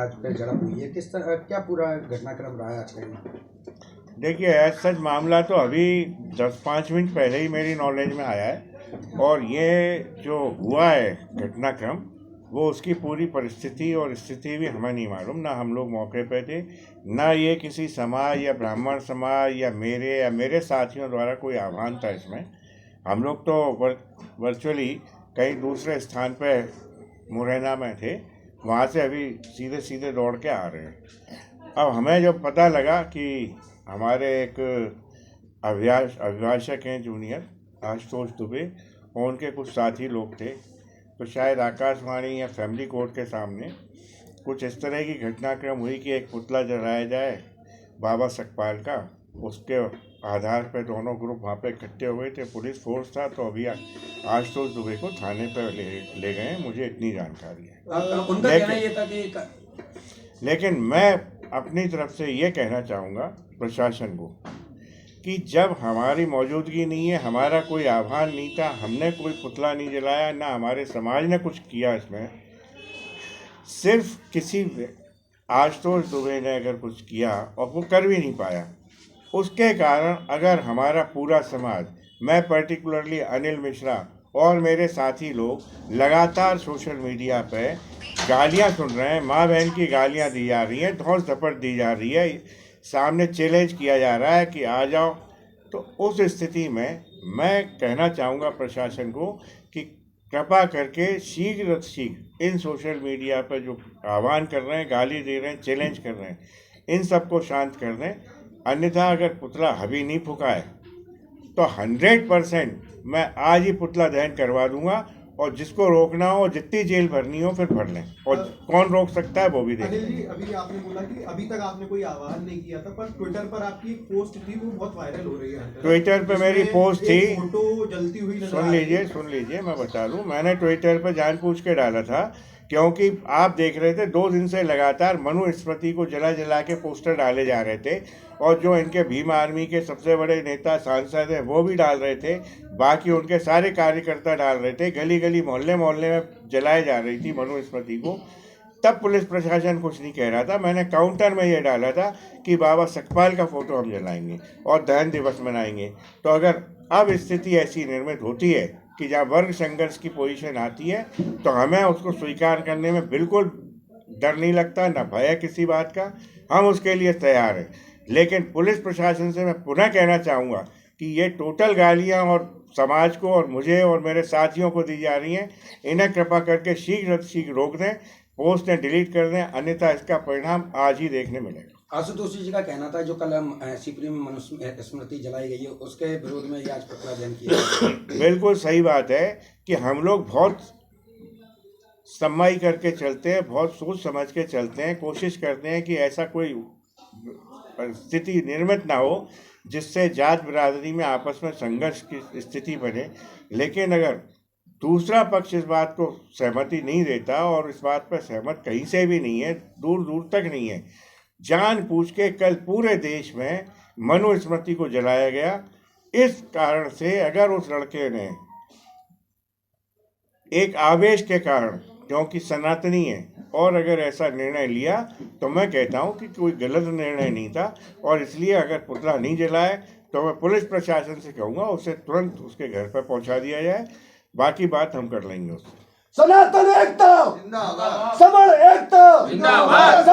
आज पे झड़प हुई है, किस तरह क्या पूरा घटनाक्रम रहा है आज का? देखिए, ऐसा सच मामला तो अभी 10-5 मिनट पहले ही मेरी नॉलेज में आया है, और ये जो हुआ है घटनाक्रम, वो उसकी पूरी परिस्थिति और स्थिति भी हमें नहीं मालूम। ना हम लोग मौके पे थे, ना ये किसी समाज या ब्राह्मण समाज या मेरे साथियों द्वारा कोई आह्वान था इसमें। हम लोग तो वर्चुअली कहीं दूसरे स्थान पे मुरैना में थे, वहाँ से अभी सीधे सीधे दौड़ के आ रहे हैं। अब हमें जब पता लगा कि हमारे एक अभिभाषक हैं जूनियर आशुतोष दुबे और उनके कुछ साथी लोग थे, तो शायद आकाशवाणी या फैमिली कोर्ट के सामने कुछ इस तरह की घटनाक्रम हुई कि एक पुतला जलाया जाए बाबा सकपाल का। उसके आधार पर दोनों ग्रुप वहाँ पे इकट्ठे हुए थे, पुलिस फोर्स था, तो अभी आशुतोष दुबे को थाने पर ले गए। मुझे इतनी जानकारी है। उनका कहना ये था कि लेकिन मैं अपनी तरफ से ये कहना चाहूँगा प्रशासन को कि जब हमारी मौजूदगी नहीं है, हमारा कोई आह्वान नहीं था, हमने कोई पुतला नहीं जलाया, ना हमारे समाज ने कुछ किया इसमें, सिर्फ किसी आशुतोष दुबे ने अगर कुछ किया और वो कर भी नहीं पाया, उसके कारण अगर हमारा पूरा समाज, मैं पर्टिकुलरली अनिल मिश्रा और मेरे साथी लोग लगातार सोशल मीडिया पे गालियां सुन रहे हैं, माँ बहन की गालियां दी जा रही हैं, धौंस धपट दी जा रही है, सामने चैलेंज किया जा रहा है कि आ जाओ, तो उस स्थिति में मैं कहना चाहूँगा प्रशासन को कि कृपा करके शीघ्र इन सोशल मीडिया पर जो आह्वान कर रहे हैं, गाली दे रहे हैं, चैलेंज कर रहे हैं, इन सबको शांत कर दें। अन्यथा अगर पुतला अभी नहीं फूका है तो 100% मैं आज ही पुतला दहन करवा दूंगा, और जिसको रोकना हो, जितनी जेल भरनी हो फिर भर लें, और कौन रोक सकता है वो भी देखें। अनिल जी, अभी आपने बोला कि अभी तक आपने कोई आह्वान नहीं किया था, पर ट्विटर पर आपकी एक पोस्ट थी, वो बहुत वायरल हो रही है। ट्विटर पे मेरी पोस्ट थी, फोटो जलती हुई सुन लीजिए मैं बता दूं। मैंने ट्विटर पर जानबूझ के डाला था, क्योंकि आप देख रहे थे 2 दिन से लगातार मनुस्मृति को जला जला के पोस्टर डाले जा रहे थे, और जो इनके भीम आर्मी के सबसे बड़े नेता सांसद हैं वो भी डाल रहे थे, बाकी उनके सारे कार्यकर्ता डाल रहे थे, गली गली मोहल्ले मोहल्ले में जलाई जा रही थी मनुस्मृति को। तब पुलिस प्रशासन कुछ नहीं कह रहा था। मैंने काउंटर में ये डाला था कि बाबा सकपाल का फोटो हम जलाएंगे और दहन दिवस मनाएंगे। तो अगर अब स्थिति ऐसी निर्मित होती है कि जहाँ वर्ग संघर्ष की पोजीशन आती है, तो हमें उसको स्वीकार करने में बिल्कुल डर नहीं लगता, ना भय किसी बात का, हम उसके लिए तैयार हैं। लेकिन पुलिस प्रशासन से मैं पुनः कहना चाहूँगा कि ये टोटल गालियाँ और समाज को और मुझे और मेरे साथियों को दी जा रही हैं, इन्हें कृपा करके शीघ्र रोक दें, पोस्ट ने डिलीट कर दें, अन्यथा इसका परिणाम आज ही देखने मिलेगा। आशुतोष जी का कहना था जो कल शिवपुरी में मनुस्मृति जलाई गई है उसके विरोध में ये आज पुतला दहन किया। बिल्कुल सही बात है कि हम लोग बहुत सम्माई करके चलते हैं, बहुत सोच समझ के चलते हैं, कोशिश करते हैं कि ऐसा कोई स्थिति निर्मित ना हो जिससे जात बिरादरी में आपस में संघर्ष की स्थिति बने। लेकिन अगर दूसरा पक्ष इस बात को सहमति नहीं देता, और इस बात पर सहमत कहीं से भी नहीं है, दूर दूर तक नहीं है, जानबूझ के कल पूरे देश में मनुस्मृति को जलाया गया। इस कारण से अगर उस लड़के ने एक आवेश के कारण, क्योंकि सनातनी है, और अगर ऐसा निर्णय लिया, तो मैं कहता हूं कि कोई गलत निर्णय नहीं था, और इसलिए अगर पुतला नहीं जलाए तो मैं पुलिस प्रशासन से कहूँगा उसे तुरंत उसके घर पर पहुंचा दिया जाए। बाकी बात हम कर लेंगे उससे। सनातन एकता जिंदाबाद, समर एकता जिंदाबाद।